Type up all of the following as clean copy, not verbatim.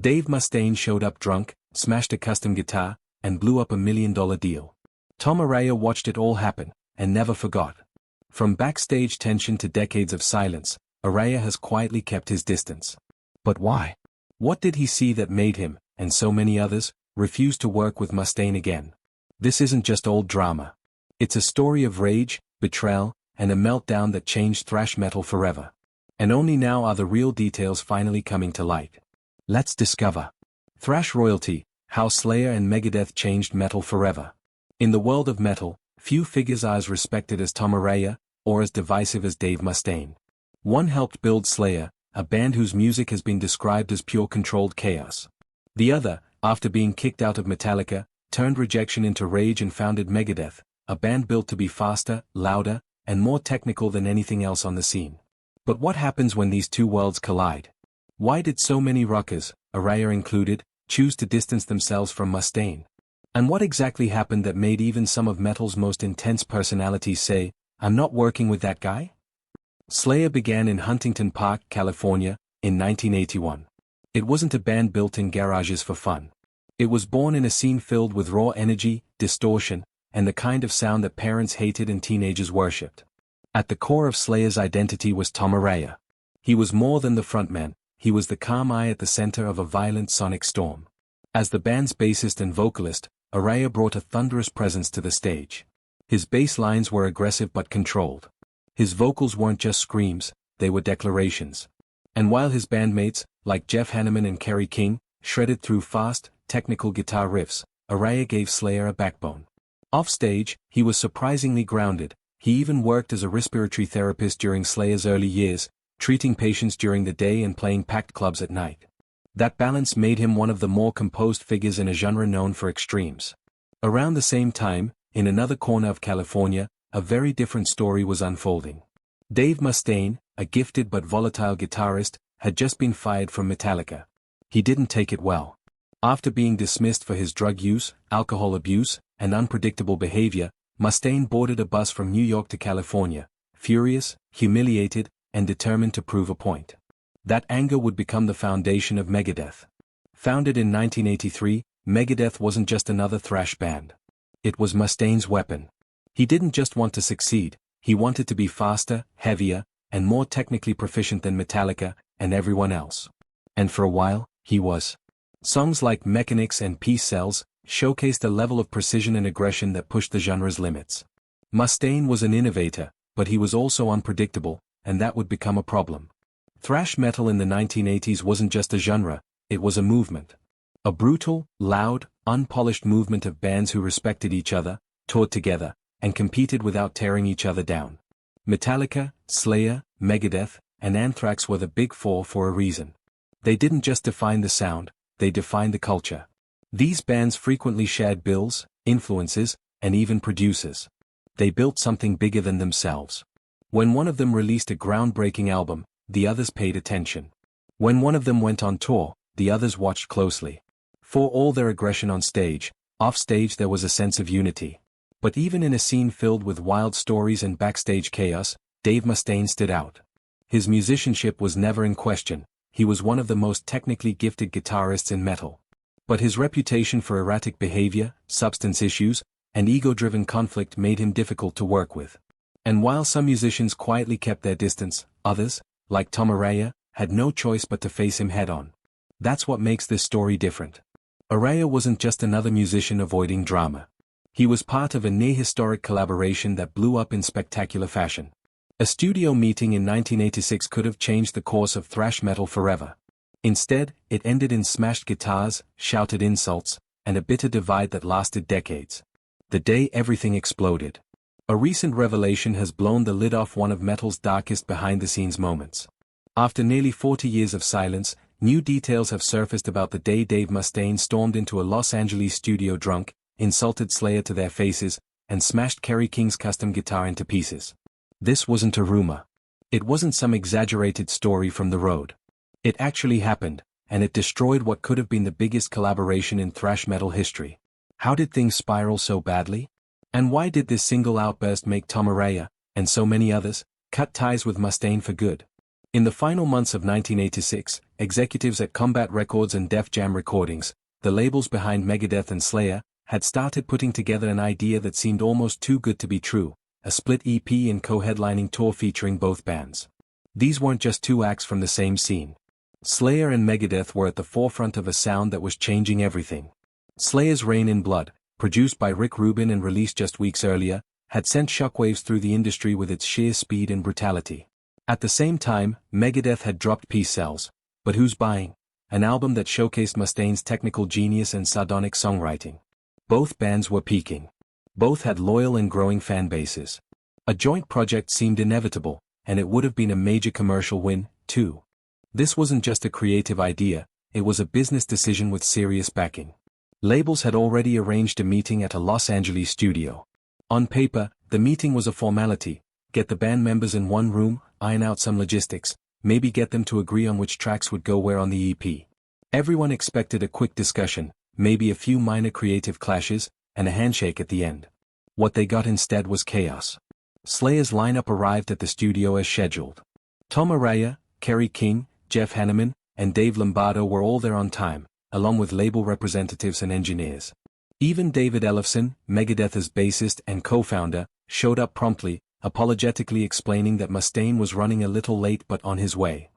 Dave Mustaine showed up drunk, smashed a custom guitar, and blew up $1 million deal. Tom Araya watched it all happen, and never forgot. From backstage tension to decades of silence, Araya has quietly kept his distance. But why? What did he see that made him, and so many others, refuse to work with Mustaine again? This isn't just old drama. It's a story of rage, betrayal, and a meltdown that changed thrash metal forever. And only now are the real details finally coming to light. Let's discover. Thrash royalty, how Slayer and Megadeth changed metal forever. In the world of metal, few figures are as respected as Tom Araya, or as divisive as Dave Mustaine. One helped build Slayer, a band whose music has been described as pure controlled chaos. The other, after being kicked out of Metallica, turned rejection into rage and founded Megadeth, a band built to be faster, louder, and more technical than anything else on the scene. But what happens when these two worlds collide? Why did so many rockers, Araya included, choose to distance themselves from Mustaine? And what exactly happened that made even some of metal's most intense personalities say, "I'm not working with that guy"? Slayer began in Huntington Park, California, in 1981. It wasn't a band built in garages for fun. It was born in a scene filled with raw energy, distortion, and the kind of sound that parents hated and teenagers worshipped. At the core of Slayer's identity was Tom Araya. He was more than the frontman, he was the calm eye at the center of a violent sonic storm. As the band's bassist and vocalist, Araya brought a thunderous presence to the stage. His bass lines were aggressive but controlled. His vocals weren't just screams, they were declarations. And while his bandmates, like Jeff Hanneman and Kerry King, shredded through fast, technical guitar riffs, Araya gave Slayer a backbone. Offstage, he was surprisingly grounded. He even worked as a respiratory therapist during Slayer's early years, treating patients during the day and playing packed clubs at night. That balance made him one of the more composed figures in a genre known for extremes. Around the same time, in another corner of California, a very different story was unfolding. Dave Mustaine, a gifted but volatile guitarist, had just been fired from Metallica. He didn't take it well. After being dismissed for his drug use, alcohol abuse, and unpredictable behavior, Mustaine boarded a bus from New York to California, furious, humiliated, and determined to prove a point. That anger would become the foundation of Megadeth. Founded in 1983, Megadeth wasn't just another thrash band. It was Mustaine's weapon. He didn't just want to succeed, he wanted to be faster, heavier, and more technically proficient than Metallica and everyone else. And for a while, he was. Songs like Mechanics and Peace Cells showcased a level of precision and aggression that pushed the genre's limits. Mustaine was an innovator, but he was also unpredictable, and that would become a problem. Thrash metal in the 1980s wasn't just a genre, it was a movement. A brutal, loud, unpolished movement of bands who respected each other, toured together, and competed without tearing each other down. Metallica, Slayer, Megadeth, and Anthrax were the big four for a reason. They didn't just define the sound, they defined the culture. These bands frequently shared bills, influences, and even producers. They built something bigger than themselves. When one of them released a groundbreaking album, the others paid attention. When one of them went on tour, the others watched closely. For all their aggression on stage, off stage there was a sense of unity. But even in a scene filled with wild stories and backstage chaos, Dave Mustaine stood out. His musicianship was never in question, he was one of the most technically gifted guitarists in metal. But his reputation for erratic behavior, substance issues, and ego-driven conflict made him difficult to work with. And while some musicians quietly kept their distance, others, like Tom Araya, had no choice but to face him head-on. That's what makes this story different. Araya wasn't just another musician avoiding drama. He was part of a near-historic collaboration that blew up in spectacular fashion. A studio meeting in 1986 could have changed the course of thrash metal forever. Instead, it ended in smashed guitars, shouted insults, and a bitter divide that lasted decades. The day everything exploded. A recent revelation has blown the lid off one of metal's darkest behind-the-scenes moments. After nearly 40 years of silence, new details have surfaced about the day Dave Mustaine stormed into a Los Angeles studio drunk, insulted Slayer to their faces, and smashed Kerry King's custom guitar into pieces. This wasn't a rumor. It wasn't some exaggerated story from the road. It actually happened, and it destroyed what could have been the biggest collaboration in thrash metal history. How did things spiral so badly? And why did this single outburst make Tom Araya, and so many others, cut ties with Mustaine for good? In the final months of 1986, executives at Combat Records and Def Jam Recordings, the labels behind Megadeth and Slayer, had started putting together an idea that seemed almost too good to be true, a split EP and co-headlining tour featuring both bands. These weren't just two acts from the same scene. Slayer and Megadeth were at the forefront of a sound that was changing everything. Slayer's Rain in Blood, produced by Rick Rubin and released just weeks earlier, had sent shockwaves through the industry with its sheer speed and brutality. At the same time, Megadeth had dropped Peace Sells, But Who's Buying?, an album that showcased Mustaine's technical genius and sardonic songwriting. Both bands were peaking. Both had loyal and growing fan bases. A joint project seemed inevitable, and it would have been a major commercial win, too. This wasn't just a creative idea, it was a business decision with serious backing. Labels had already arranged a meeting at a Los Angeles studio. On paper, the meeting was a formality: get the band members in one room, iron out some logistics, maybe get them to agree on which tracks would go where on the EP. Everyone expected a quick discussion, maybe a few minor creative clashes, and a handshake at the end. What they got instead was chaos. Slayer's lineup arrived at the studio as scheduled. Tom Araya, Kerry King, Jeff Hanneman, and Dave Lombardo were all there on time, along with label representatives and engineers. Even David Ellefson, Megadeth's bassist and co-founder, showed up promptly, apologetically explaining that Mustaine was running a little late but on his way.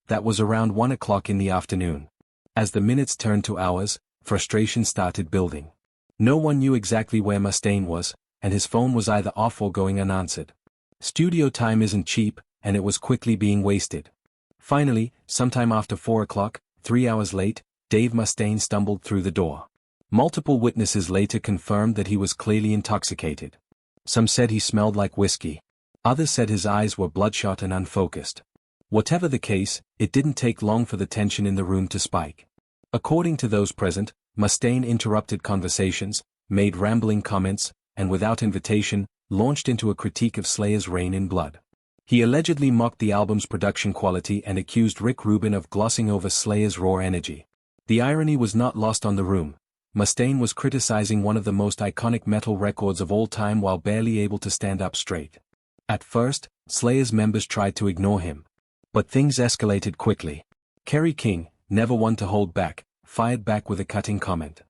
That was around 1 o'clock in the afternoon. As the minutes turned to hours, frustration started building. No one knew exactly where Mustaine was, and his phone was either off or going unanswered. Studio time isn't cheap, and it was quickly being wasted. Finally, sometime after 4 o'clock, 3 hours late, Dave Mustaine stumbled through the door. Multiple witnesses later confirmed that he was clearly intoxicated. Some said he smelled like whiskey. Others said his eyes were bloodshot and unfocused. Whatever the case, it didn't take long for the tension in the room to spike. According to those present, Mustaine interrupted conversations, made rambling comments, and without invitation, launched into a critique of Slayer's Rain in Blood. He allegedly mocked the album's production quality and accused Rick Rubin of glossing over Slayer's raw energy. The irony was not lost on the room. Mustaine was criticizing one of the most iconic metal records of all time while barely able to stand up straight. At first, Slayer's members tried to ignore him. But things escalated quickly. Kerry King, never one to hold back, fired back with a cutting comment.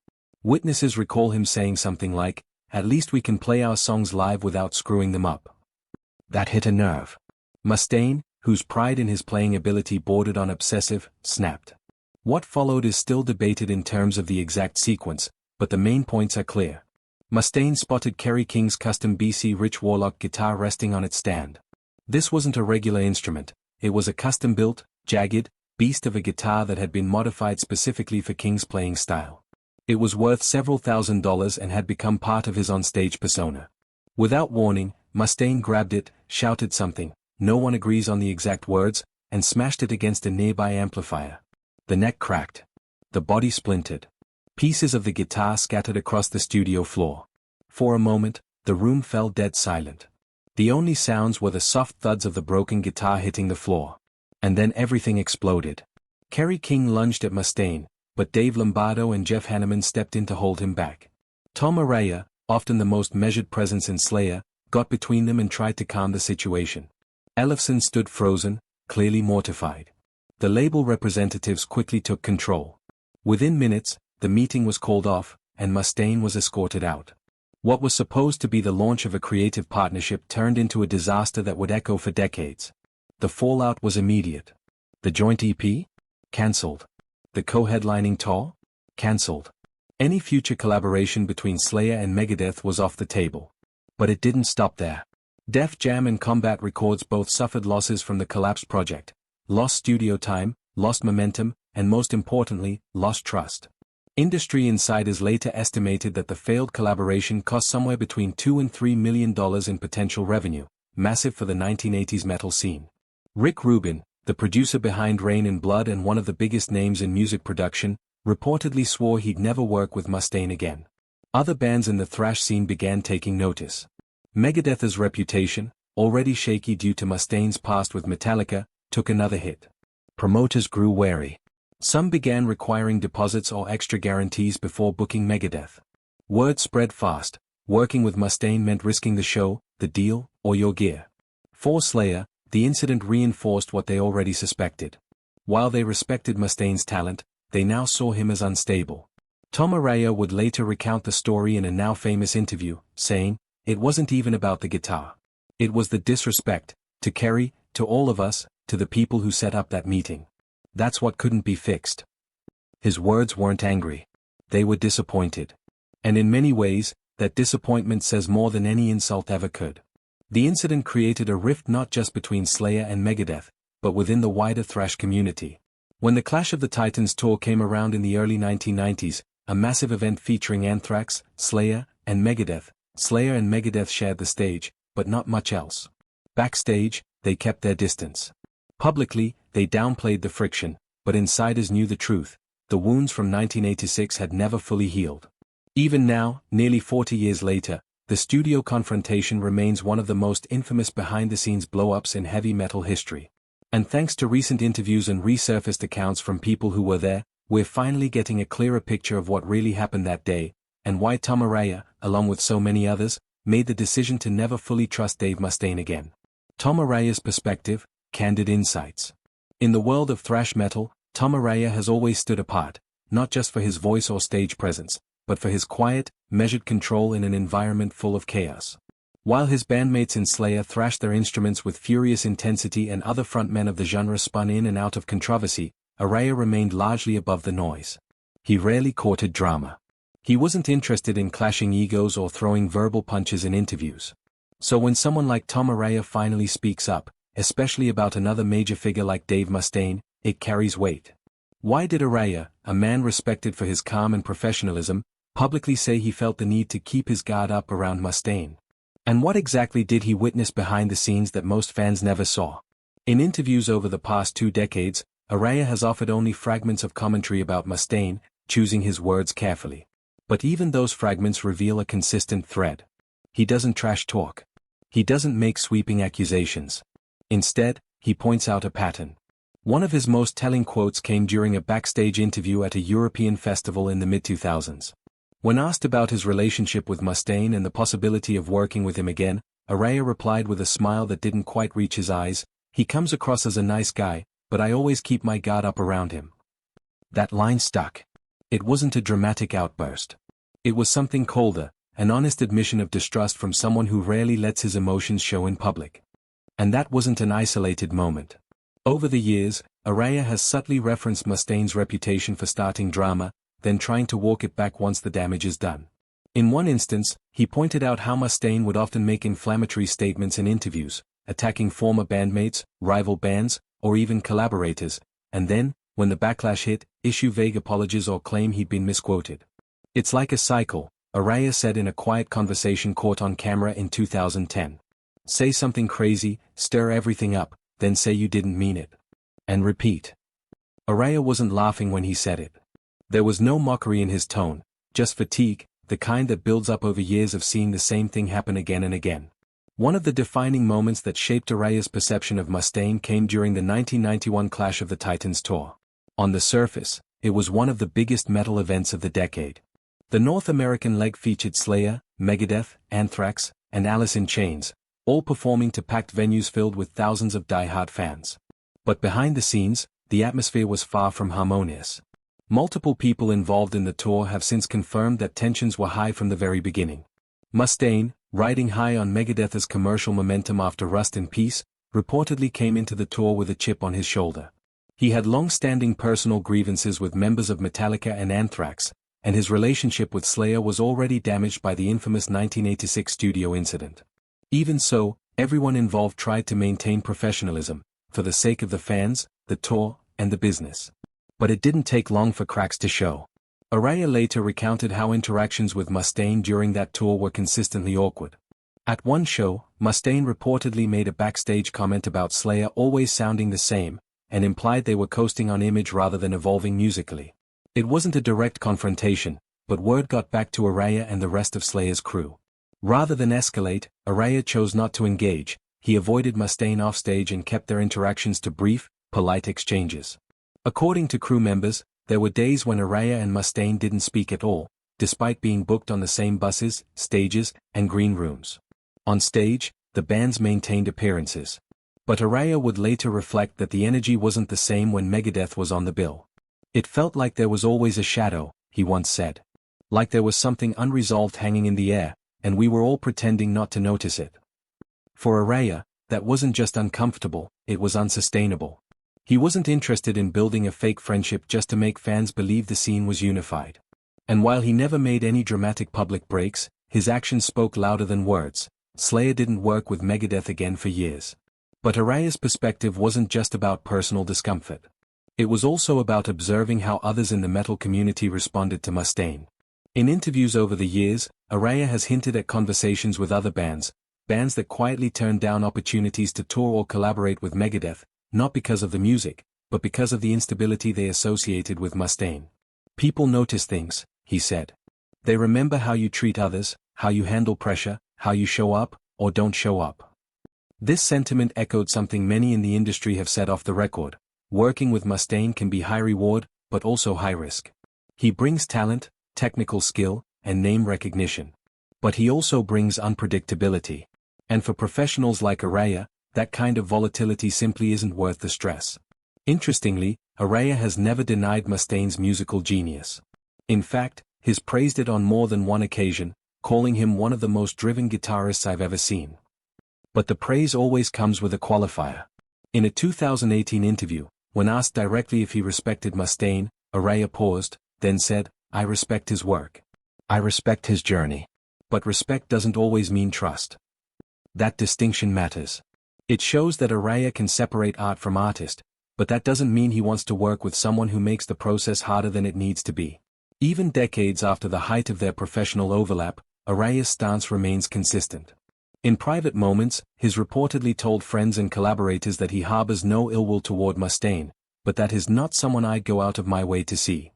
Witnesses recall him saying something like, "At least we can play our songs live without screwing them up." That hit a nerve. Mustaine, whose pride in his playing ability bordered on obsessive, snapped. What followed is still debated in terms of the exact sequence, but the main points are clear. Mustaine spotted Kerry King's custom BC Rich Warlock guitar resting on its stand. This wasn't a regular instrument, it was a custom-built, jagged, beast of a guitar that had been modified specifically for King's playing style. It was worth several $1,000s and had become part of his onstage persona. Without warning, Mustaine grabbed it, shouted something, no one agrees on the exact words, and smashed it against a nearby amplifier. The neck cracked. The body splintered. Pieces of the guitar scattered across the studio floor. For a moment, the room fell dead silent. The only sounds were the soft thuds of the broken guitar hitting the floor. And then everything exploded. Kerry King lunged at Mustaine, but Dave Lombardo and Jeff Hanneman stepped in to hold him back. Tom Araya, often the most measured presence in Slayer, got between them and tried to calm the situation. Ellefson stood frozen, clearly mortified. The label representatives quickly took control. Within minutes, the meeting was called off, and Mustaine was escorted out. What was supposed to be the launch of a creative partnership turned into a disaster that would echo for decades. The fallout was immediate. The joint EP? Cancelled. The co-headlining tour? Cancelled. Any future collaboration between Slayer and Megadeth was off the table. But it didn't stop there. Def Jam and Combat Records both suffered losses from the collapsed project. Lost studio time, lost momentum, and most importantly, lost trust. Industry insiders later estimated that the failed collaboration cost somewhere between $2 and $3 million in potential revenue, massive for the 1980s metal scene. Rick Rubin, the producer behind Rain in Blood and one of the biggest names in music production, reportedly swore he'd never work with Mustaine again. Other bands in the thrash scene began taking notice. Megadeth's reputation, already shaky due to Mustaine's past with Metallica, took another hit. Promoters grew wary. Some began requiring deposits or extra guarantees before booking Megadeth. Word spread fast. Working with Mustaine meant risking the show, the deal, or your gear. For Slayer, the incident reinforced what they already suspected. While they respected Mustaine's talent, they now saw him as unstable. Tom Araya would later recount the story in a now famous interview, saying, "It wasn't even about the guitar. It was the disrespect, to Kerry, to all of us, to the people who set up that meeting. That's what couldn't be fixed." His words weren't angry. They were disappointed. And in many ways, that disappointment says more than any insult ever could. The incident created a rift not just between Slayer and Megadeth, but within the wider thrash community. When the Clash of the Titans tour came around in the early 1990s, a massive event featuring Anthrax, Slayer, and Megadeth, Slayer and Megadeth shared the stage, but not much else. Backstage, they kept their distance. Publicly, they downplayed the friction, but insiders knew the truth: the wounds from 1986 had never fully healed. Even now, nearly 40 years later, the studio confrontation remains one of the most infamous behind-the-scenes blow-ups in heavy metal history. And thanks to recent interviews and resurfaced accounts from people who were there, we're finally getting a clearer picture of what really happened that day, and why Tom Araya, along with so many others, made the decision to never fully trust Dave Mustaine again. Tom Araya's perspective, candid insights. In the world of thrash metal, Tom Araya has always stood apart, not just for his voice or stage presence, but for his quiet, measured control in an environment full of chaos. While his bandmates in Slayer thrashed their instruments with furious intensity and other frontmen of the genre spun in and out of controversy, Araya remained largely above the noise. He rarely courted drama. He wasn't interested in clashing egos or throwing verbal punches in interviews. So when someone like Tom Araya finally speaks up, especially about another major figure like Dave Mustaine, it carries weight. Why did Araya, a man respected for his calm and professionalism, publicly say he felt the need to keep his guard up around Mustaine? And what exactly did he witness behind the scenes that most fans never saw? In interviews over the past 2 decades, Araya has offered only fragments of commentary about Mustaine, choosing his words carefully. But even those fragments reveal a consistent thread. He doesn't trash talk. He doesn't make sweeping accusations. Instead, he points out a pattern. One of his most telling quotes came during a backstage interview at a European festival in the mid-2000s. When asked about his relationship with Mustaine and the possibility of working with him again, Araya replied with a smile that didn't quite reach his eyes, "He comes across as a nice guy, but I always keep my guard up around him." That line stuck. It wasn't a dramatic outburst. It was something colder, an honest admission of distrust from someone who rarely lets his emotions show in public. And that wasn't an isolated moment. Over the years, Araya has subtly referenced Mustaine's reputation for starting drama, then trying to walk it back once the damage is done. In one instance, he pointed out how Mustaine would often make inflammatory statements in interviews, attacking former bandmates, rival bands, or even collaborators, and then, when the backlash hit, issue vague apologies or claim he'd been misquoted. "It's like a cycle," Araya said in a quiet conversation caught on camera in 2010. "Say something crazy, stir everything up, then say you didn't mean it. And repeat." Araya wasn't laughing when he said it. There was no mockery in his tone, just fatigue, the kind that builds up over years of seeing the same thing happen again and again. One of the defining moments that shaped Araya's perception of Mustaine came during the 1991 Clash of the Titans tour. On the surface, it was one of the biggest metal events of the decade. The North American leg featured Slayer, Megadeth, Anthrax, and Alice in Chains, all performing to packed venues filled with thousands of die-hard fans. But behind the scenes, the atmosphere was far from harmonious. Multiple people involved in the tour have since confirmed that tensions were high from the very beginning. Mustaine, riding high on Megadeth's commercial momentum after Rust in Peace, reportedly came into the tour with a chip on his shoulder. He had long-standing personal grievances with members of Metallica and Anthrax, and his relationship with Slayer was already damaged by the infamous 1986 studio incident. Even so, everyone involved tried to maintain professionalism, for the sake of the fans, the tour, and the business. But it didn't take long for cracks to show. Araya later recounted how interactions with Mustaine during that tour were consistently awkward. At one show, Mustaine reportedly made a backstage comment about Slayer always sounding the same, and implied they were coasting on image rather than evolving musically. It wasn't a direct confrontation, but word got back to Araya and the rest of Slayer's crew. Rather than escalate, Araya chose not to engage. He avoided Mustaine offstage and kept their interactions to brief, polite exchanges. According to crew members, there were days when Araya and Mustaine didn't speak at all, despite being booked on the same buses, stages, and green rooms. On stage, the bands maintained appearances. But Araya would later reflect that the energy wasn't the same when Megadeth was on the bill. It felt like there was always a shadow, he once said. Like there was something unresolved hanging in the air, and we were all pretending not to notice it. For Araya, that wasn't just uncomfortable, it was unsustainable. He wasn't interested in building a fake friendship just to make fans believe the scene was unified. And while he never made any dramatic public breaks, his actions spoke louder than words. Slayer didn't work with Megadeth again for years. But Araya's perspective wasn't just about personal discomfort. It was also about observing how others in the metal community responded to Mustaine. In interviews over the years, Araya has hinted at conversations with other bands that quietly turned down opportunities to tour or collaborate with Megadeth, not because of the music, but because of the instability they associated with Mustaine. People notice things, he said. They remember how you treat others, how you handle pressure, how you show up, or don't show up. This sentiment echoed something many in the industry have said off the record. Working with Mustaine can be high reward, but also high risk. He brings talent, technical skill, and name recognition. But he also brings unpredictability. And for professionals like Araya, that kind of volatility simply isn't worth the stress. Interestingly, Araya has never denied Mustaine's musical genius. In fact, he's praised it on more than one occasion, calling him one of the most driven guitarists I've ever seen. But the praise always comes with a qualifier. In a 2018 interview, when asked directly if he respected Mustaine, Araya paused, then said, "I respect his work. I respect his journey. But respect doesn't always mean trust." That distinction matters. It shows that Araya can separate art from artist, but that doesn't mean he wants to work with someone who makes the process harder than it needs to be. Even decades after the height of their professional overlap, Araya's stance remains consistent. In private moments, he's reportedly told friends and collaborators that he harbors no ill will toward Mustaine, but that he's not someone I'd go out of my way to see.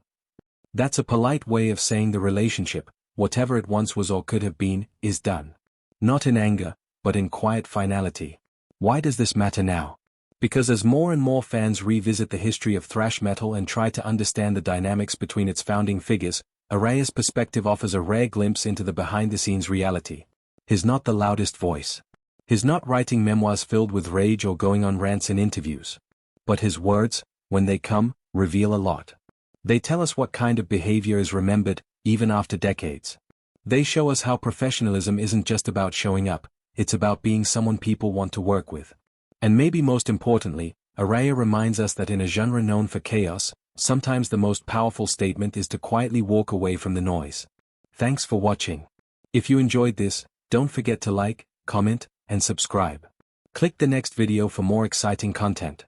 That's a polite way of saying the relationship, whatever it once was or could have been, is done. Not in anger, but in quiet finality. Why does this matter now? Because as more and more fans revisit the history of thrash metal and try to understand the dynamics between its founding figures, Araya's perspective offers a rare glimpse into the behind-the-scenes reality. He's not the loudest voice. He's not writing memoirs filled with rage or going on rants in interviews. But his words, when they come, reveal a lot. They tell us what kind of behavior is remembered, even after decades. They show us how professionalism isn't just about showing up, it's about being someone people want to work with. And maybe most importantly, Araya reminds us that in a genre known for chaos, sometimes the most powerful statement is to quietly walk away from the noise. Thanks for watching. If you enjoyed this, don't forget to like, comment, and subscribe. Click the next video for more exciting content.